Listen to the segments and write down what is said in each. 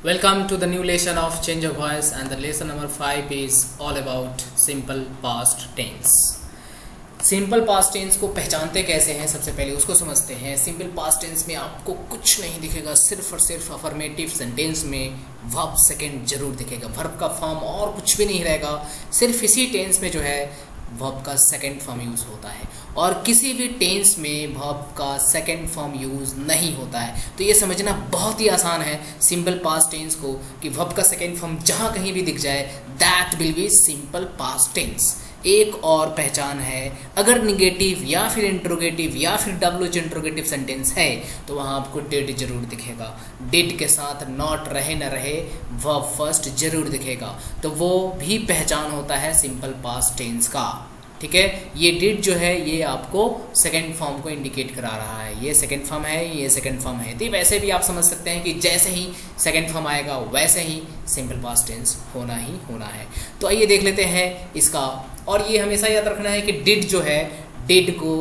Welcome to the new lesson of Change of Voice, and the lesson number 5 is all about simple past tense. Simple past tense को पहचानते कैसे हैं, सबसे पहले उसको समझते हैं। सिंपल पास्ट टेंस में आपको कुछ नहीं दिखेगा, सिर्फ और सिर्फ अफर्मेटिव सेंटेंस में वर्ब सेकंड जरूर दिखेगा। वर्ब का फॉर्म और कुछ भी नहीं रहेगा, सिर्फ इसी टेंस में जो है वर्ब का सेकंड फॉर्म यूज़ होता है और किसी भी टेंस में वर्ब का सेकंड फॉर्म यूज़ नहीं होता है। तो ये समझना बहुत ही आसान है सिंपल पास्ट टेंस को कि वर्ब का सेकंड फॉर्म जहाँ कहीं भी दिख जाए that will be simple past tense. एक और पहचान है, अगर निगेटिव या फिर इंट्रोगेटिव या फिर डब्ल्यूएच इंट्रोगेटिव सेंटेंस है तो वहाँ आपको डिड जरूर दिखेगा। डिड के साथ नॉट रहे न रहे वर्ब फर्स्ट जरूर दिखेगा, तो वो भी पहचान होता है सिंपल पास्ट टेंस का। ठीक है, ये डिड जो है ये आपको सेकंड फॉर्म को इंडिकेट करा रहा है। ये सेकंड फॉर्म है, ये सेकंड फॉर्म है। तो वैसे भी आप समझ सकते हैं कि जैसे ही सेकंड फॉर्म आएगा वैसे ही सिंपल पास्ट टेंस होना ही होना है। तो आइए देख लेते हैं इसका। और ये हमेशा याद रखना है कि डिड जो है, डिड को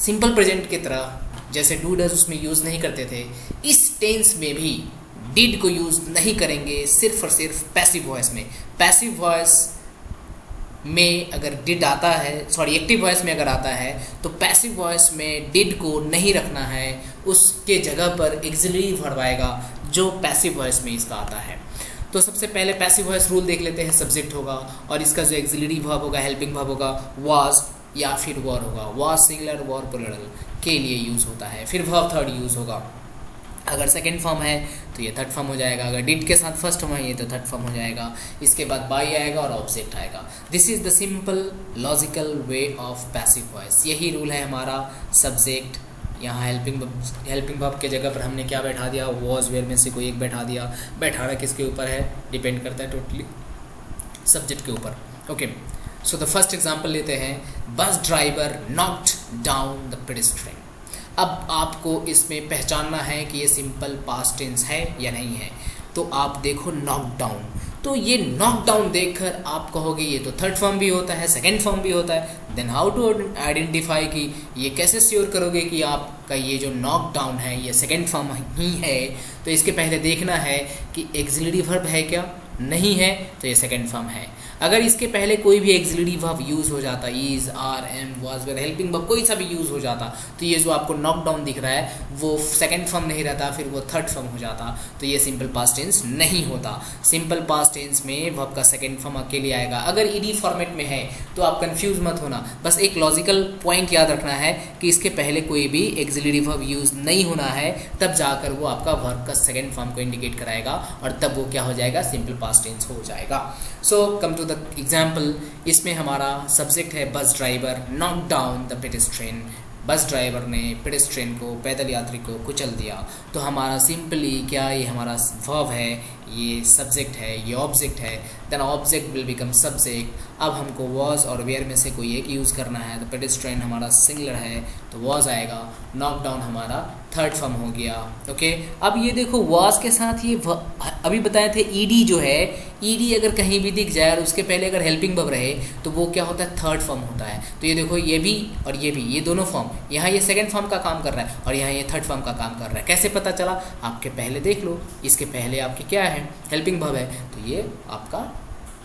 सिंपल प्रेजेंट की तरह जैसे डू डज उसमें यूज़ नहीं करते थे, इस टेंस में भी डिड को यूज़ नहीं करेंगे, सिर्फ और सिर्फ पैसिव वॉइस में। पैसिव वॉइस में अगर डिड आता है, सॉरी एक्टिव वॉइस में अगर आता है तो पैसिव वॉइस में डिड को नहीं रखना है, उसके जगह पर एक्सिलरी वर्ब आएगा जो पैसिव वॉइस में इसका आता है। तो सबसे पहले पैसिव वॉइस रूल देख लेते हैं। सब्जेक्ट होगा और इसका जो एक्सिलरी वर्ब होगा, हेल्पिंग वर्ब होगा, वाज या फिर वर होगा। वाज सिंगुलर, वर प्लूरल के लिए यूज़ होता है। फिर वर्ब थर्ड यूज़ होगा। अगर सेकेंड फॉर्म है तो ये थर्ड फॉर्म हो जाएगा, अगर डिड के साथ फर्स्ट फॉर्म है ये तो थर्ड फॉर्म हो जाएगा। इसके बाद बाई आएगा और ऑब्जेक्ट आएगा। This is the simple logical way of passive voice. यही रूल है हमारा। सब्जेक्ट यहाँ हेल्पिंग वर्ब के जगह पर हमने क्या बैठा दिया, वॉज वेयर में से कोई एक बैठा दिया। बैठाना किसके ऊपर है, डिपेंड करता है टोटली सब्जेक्ट के ऊपर। Okay, so the first example लेते हैं। Bus driver knocked down the pedestrian. अब आपको इसमें पहचानना है कि ये सिंपल पास्ट टेंस है या नहीं है। तो आप देखो नॉक डाउन, तो ये नॉक डाउन देखकर आप कहोगे ये तो थर्ड फॉर्म भी होता है, सेकंड फॉर्म भी होता है। देन हाउ टू आइडेंटिफाई कि ये कैसे श्योर करोगे कि आपका ये जो नॉक डाउन है ये सेकंड फॉर्म ही है। तो इसके पहले देखना है कि एक्सिलरी वर्ब है क्या, नहीं है तो ये सेकंड फॉर्म है। अगर इसके पहले कोई भी एक्सिलरी वर्ब यूज़ हो जाता, is, are, am, was, were, helping verb कोई सा भी यूज़ हो जाता, तो ये जो आपको नॉक डाउन दिख रहा है वो सेकंड फॉर्म नहीं रहता, फिर वो थर्ड फॉर्म हो जाता। तो ये सिंपल पास्ट टेंस नहीं होता। सिंपल पास्ट टेंस में वर्ब का सेकंड फॉर्म अकेले आएगा। अगर ईडी फॉर्मेट में है तो आप कंफ्यूज मत होना, बस एक लॉजिकल पॉइंट याद रखना है कि इसके पहले कोई भी एक्सिलरी वर्ब यूज़ नहीं होना है, तब जाकर वो आपका वर्ब का सेकंड फॉर्म को इंडिकेट कराएगा और तब वो क्या हो जाएगा, सिंपल पास्ट टेंस हो जाएगा। सो कम टू द एग्जाम्पल। इसमें हमारा सब्जेक्ट है bus driver knock down the pedestrian. Bus driver ने पेडेस्ट्रियन को, पैदल यात्री को कुचल दिया। तो हमारा सिंपली क्या, ये हमारा वर्ब है, ये सब्जेक्ट है, ये ऑब्जेक्ट है। Then object will become subject. अब हमको वॉज और वेयर में से कोई एक यूज़ करना है। तो पेडेस्ट्रियन हमारा सिंगुलर है तो वॉज आएगा। नॉक डाउन हमारा थर्ड फॉर्म हो गया। ओके, अब ये देखो वॉज के साथ ये अभी बताए थे ईडी जो है, ईडी अगर कहीं भी दिख जाए और उसके पहले अगर हेल्पिंग वर्ब रहे तो वो क्या होता है, थर्ड फॉर्म होता है। तो ये देखो ये भी और ये भी, ये दोनों फॉर्म, यहाँ ये सेकंड फॉर्म का काम कर रहा है और यहाँ ये थर्ड फॉर्म का काम कर रहा है। कैसे पता चला, आपके पहले देख लो, इसके पहले आपके क्या है, हेल्पिंग वर्ब है, तो ये आपका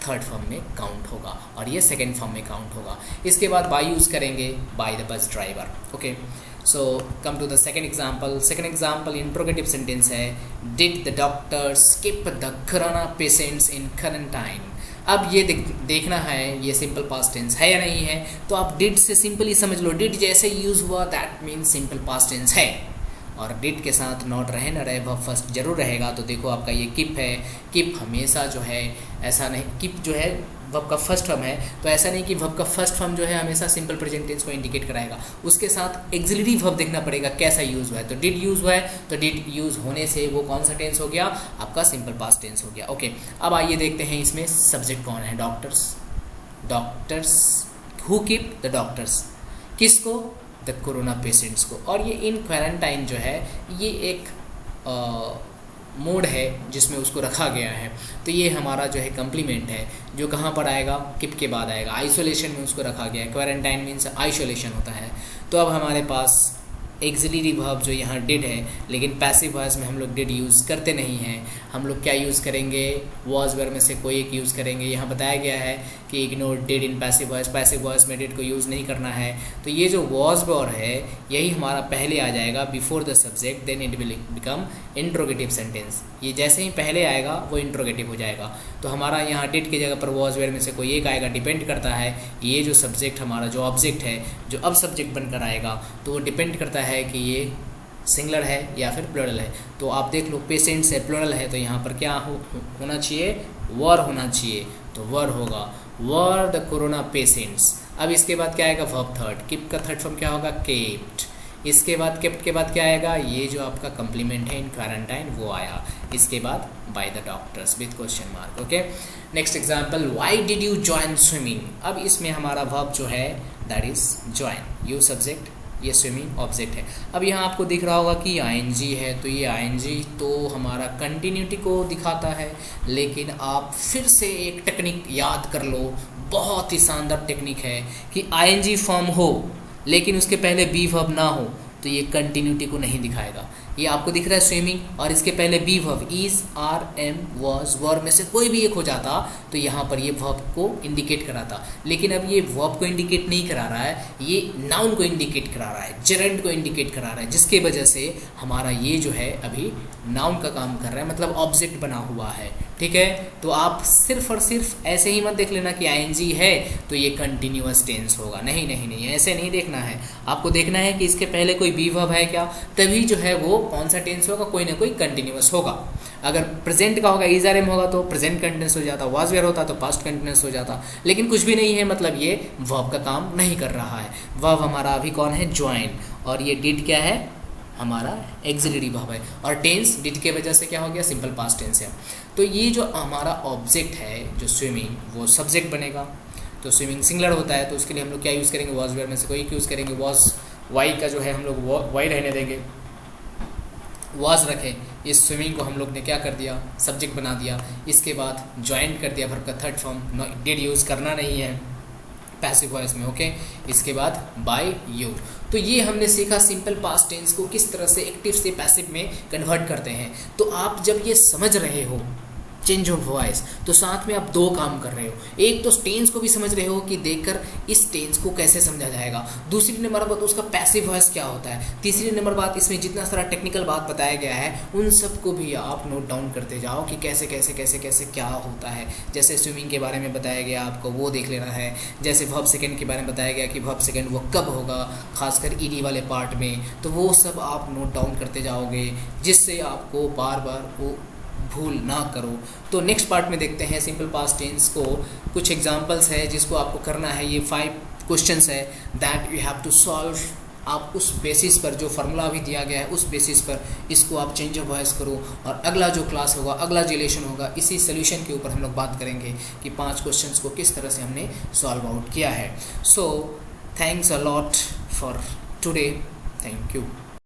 थर्ड फॉर्म में काउंट होगा और ये सेकंड फॉर्म में काउंट होगा। इसके बाद बाय यूज़ करेंगे, by the bus driver. Okay, so come to the second example. Second example interrogative sentence है। Did the doctor skip the corona patients in quarantine. अब ये देखना है ये सिंपल पास्ट टेंस है या नहीं है। तो आप डिड से सिंपली समझ लो, डिड जैसे यूज़ हुआ that means simple past tense है। और डिड के साथ नॉट रहे न रहे वर्ब फर्स्ट जरूर रहेगा। तो देखो आपका ये किप है, किप हमेशा जो है ऐसा नहीं, किप जो है वर्ब का फर्स्ट फॉर्म है तो ऐसा नहीं कि वर्ब का फर्स्ट फॉर्म जो है हमेशा सिंपल प्रेजेंट टेंस को इंडिकेट कराएगा। उसके साथ एक्सिलरी वर्ब देखना पड़ेगा कैसा यूज़ हुआ है। तो डिड यूज़ हुआ है तो डिड यूज़ होने से वो कौन सा टेंस हो गया, आपका सिंपल पास्ट टेंस हो गया। ओके, अब आइए देखते हैं इसमें सब्जेक्ट कौन है, doctors. Doctors, who keep the doctors, किसको, द कोरोना पेशेंट्स को। और ये इन क्वारंटाइन जो है ये एक मोड है जिसमें उसको रखा गया है। तो ये हमारा जो है कम्प्लीमेंट है जो कहाँ पर आएगा, किप के बाद आएगा। आइसोलेशन में उसको रखा गया है, क्वारंटाइन मीन्स आइसोलेशन होता है। तो अब हमारे पास एक्सिलरी वर्ब जो यहाँ डिड है, लेकिन पैसिव वॉइस में हम लोग डिड यूज़ करते नहीं हैं। हम लोग क्या यूज़ करेंगे, वॉज वेयर में से कोई एक यूज़ करेंगे। यहाँ बताया गया है कि ignore did in passive voice, passive voice में डिड को यूज़ नहीं करना है। तो ये जो वॉज वेयर है यही हमारा पहले आ जाएगा before the subject, then it will become interrogative sentence. ये जैसे ही पहले आएगा वो इंट्रोगेटिव हो जाएगा। तो हमारा यहाँ डिड की जगह पर वॉज वेयर में से कोई एक आएगा, डिपेंड करता है ये जो सब्जेक्ट हमारा जो ऑब्जेक्ट है जो अब सब्जेक्ट बनकर आएगा तो वो डिपेंड करता है कि ये सिंगुलर है या फिर प्लूरल है। तो आप देख लो पेशेंट्स है, प्लूरल है, तो यहाँ पर क्या होना चाहिए, वर होना चाहिए, तो वर होगा, वर द कोरोना पेशेंट्स। अब इसके बाद क्या आएगा, वर्ब थर्ड, कीप का थर्ड फॉर्म क्या होगा, केप्ट। इसके बाद केप्ट के बाद क्या आएगा, ये जो आपका कंप्लीमेंट है इन क्वारंटाइन वो आया। इसके बाद by the doctors with question mark. Okay, next example, why did you join swimming. अब इसमें हमारा वर्ब जो है that is join, you subject, ये स्विमिंग ऑब्जेक्ट है। अब यहाँ आपको दिख रहा होगा कि आईएनजी है, तो ये आईएनजी तो हमारा कंटिन्यूटी को दिखाता है, लेकिन आप फिर से एक टेक्निक याद कर लो, बहुत ही शानदार टेक्निक है कि आईएनजी फॉर्म हो लेकिन उसके पहले बी वर्ब ना हो तो ये कंटिन्यूटी को नहीं दिखाएगा। ये आपको दिख रहा है स्विमिंग और इसके पहले be verb is, are, am, was, verb में से कोई भी एक हो जाता तो यहाँ पर ये वर्ब को इंडिकेट कराता, लेकिन अब ये वर्ब को इंडिकेट नहीं करा रहा है, ये नाउन को इंडिकेट करा रहा है, जेरेंड को इंडिकेट करा रहा है, जिसके वजह से हमारा ये जो है अभी नाउन का काम कर रहा है, मतलब ऑब्जेक्ट बना हुआ है। ठीक है, तो आप सिर्फ और सिर्फ ऐसे ही मत देख लेना कि आईएनजी है तो ये कंटिन्यूअस टेंस होगा, नहीं नहीं नहीं, ऐसे नहीं देखना है। आपको देखना है कि इसके पहले कोई बी वर्ब है क्या, तभी जो है वो कौन सा टेंस होगा, कोई ना कोई कंटिन्यूअस होगा। अगर प्रेजेंट का होगा, इज आर एम होगा तो प्रेजेंट कंटिन्यूअस हो जाता, वाज वेयर होता तो पास्ट कंटिन्यूअस हो जाता, लेकिन कुछ भी नहीं है, मतलब ये वर्ब का काम नहीं कर रहा है। वर्ब हमारा अभी कौन है, ज्वाइन, और ये डिड क्या है, हमारा एक्सिलरी वर्ब है, और टेंस डिड के वजह से क्या हो गया, सिंपल पास्ट टेंस है। तो ये जो हमारा ऑब्जेक्ट है जो स्विमिंग, वो सब्जेक्ट बनेगा। तो स्विमिंग सिंगुलर होता है तो उसके लिए हम लोग क्या यूज़ करेंगे, वॉज वेयर में से कोई यूज़ करेंगे, वॉज, वाई का जो है हम लोग वाई रहने देंगे, वॉज रखें, इस स्विमिंग को हम लोग ने क्या कर दिया, सब्जेक्ट बना दिया। इसके बाद ज्वाइंट कर दिया वर्ब का थर्ड फॉर्म, डिड यूज़ करना नहीं है पैसिव वॉइस में। ओके, इसके बाद बाय यू। तो ये हमने सीखा सिंपल पास्ट टेंस को किस तरह से एक्टिव से पैसिव में कन्वर्ट करते हैं। तो आप जब ये समझ रहे हो चेंज ऑफ वॉइस, तो साथ में आप दो काम कर रहे हो, एक तो टेंस को भी समझ रहे हो कि देखकर इस टेंस को कैसे समझा जाएगा, दूसरी नंबर बात उसका पैसिव वॉइस क्या होता है, तीसरी नंबर बात इसमें जितना सारा टेक्निकल बात बताया गया है उन सबको भी आप नोट डाउन करते जाओ कि कैसे कैसे कैसे कैसे क्या होता है। जैसे स्विमिंग के बारे में बताया गया आपको, वो देख लेना है। जैसे वर्ब सेकंड के बारे में बताया गया कि वर्ब सेकंड वो कब होगा, खासकर ईडी वाले पार्ट में, तो वो सब आप नोट डाउन करते जाओगे, जिससे आपको बार बार वो भूल ना करो। तो नेक्स्ट पार्ट में देखते हैं सिंपल पास्ट टेंस को, कुछ एग्जांपल्स है जिसको आपको करना है। ये 5 क्वेश्चंस है that you have to solve. आप उस बेसिस पर जो फार्मूला अभी दिया गया है उस बेसिस पर इसको आप चेंज ऑफ वॉइस करो, और अगला जो क्लास होगा, अगला जो लेसन होगा, इसी सोल्यूशन के ऊपर हम लोग बात करेंगे कि 5 क्वेश्चंस को किस तरह से हमने सॉल्व आउट किया है। So thanks a lot for today, thank you.